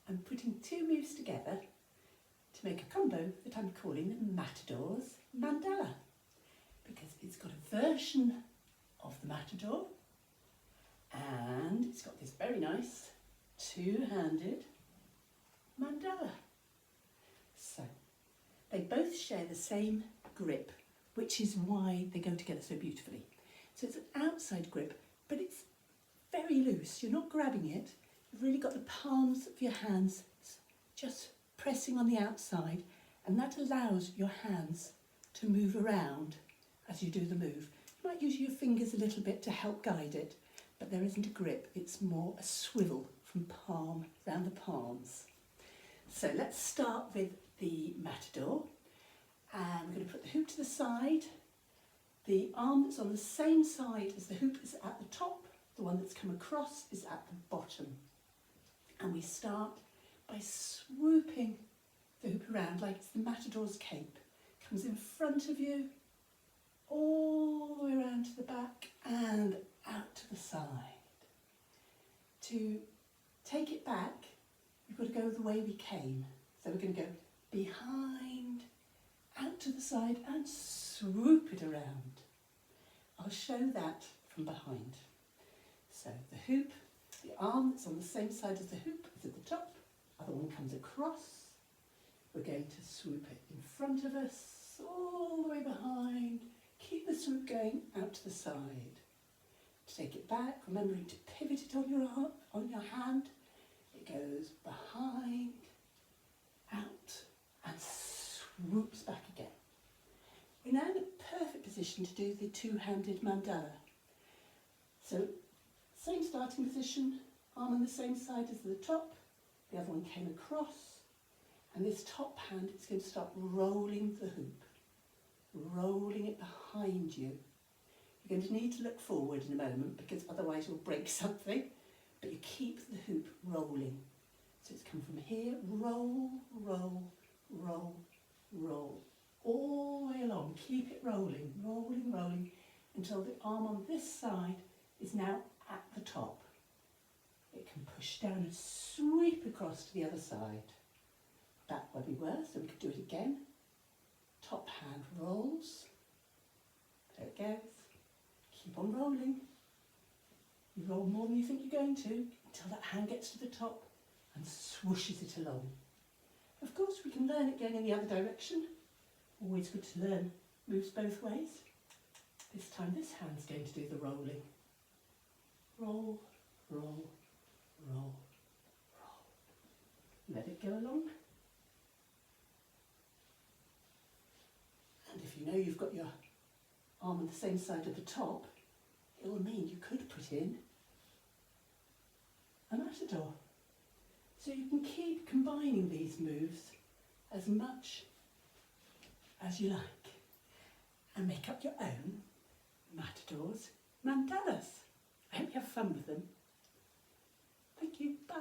I'm putting two moves together to make a combo that I'm calling the Matador's Mandala, because it's got a version of the Matador and it's got this very nice two-handed mandala. So they both share the same grip, which is why they go together so beautifully. So it's an outside grip, but it's very loose. You're not grabbing it. You've really got the palms of your hands just pressing on the outside, and that allows your hands to move around as you do the move. You might use your fingers a little bit to help guide it, but there isn't a grip. It's more a swivel from palm round the palms. So let's start with the Matador, and we're going to put the hoop to the side. The arm that's on the same side as the hoop is at the top, the one that's come across is at the bottom. And we start by swooping the hoop around like it's the Matador's cape. Comes in front of you, all the way around to the back and out to the side. To take it back, we've got to go the way we came. So we're going to go behind, out to the side and swoop it around. I'll show that from behind. So the hoop, the arm that's on the same side as the hoop is at the top, other one comes across. We're going to swoop it in front of us, all the way behind. Keep the swoop going out to the side. To take it back, remembering to pivot it on your arm, on your hand. It goes behind, out, and swoops back again. We're now in a perfect position to do the two-handed mandala. So, same starting position, arm on the same side as the top, the other one came across, and this top hand is going to start rolling the hoop, rolling it behind you. You're going to need to look forward in a moment because otherwise you'll break something, but you keep the hoop rolling. So it's come from here, roll, roll, roll, roll, all the way along. Keep it rolling, rolling, rolling, until the arm on this side is now at the top. It can push down and sweep across to the other side. Back where we were, so we could do it again. Top hand rolls. There it goes. Keep on rolling. You roll more than you think you're going to until that hand gets to the top and swooshes it along. Of course, we can learn it going in the other direction. Always good to learn moves both ways. This time this hand's going to do the rolling. Roll, roll, roll, roll. Let it go along. And if you know you've got your arm on the same side of the top, it will mean you could put in a Matador. So you can keep combining these moves as much as you like and make up your own Matadors, Mandalas. I hope you have fun with them. Thank you, bye.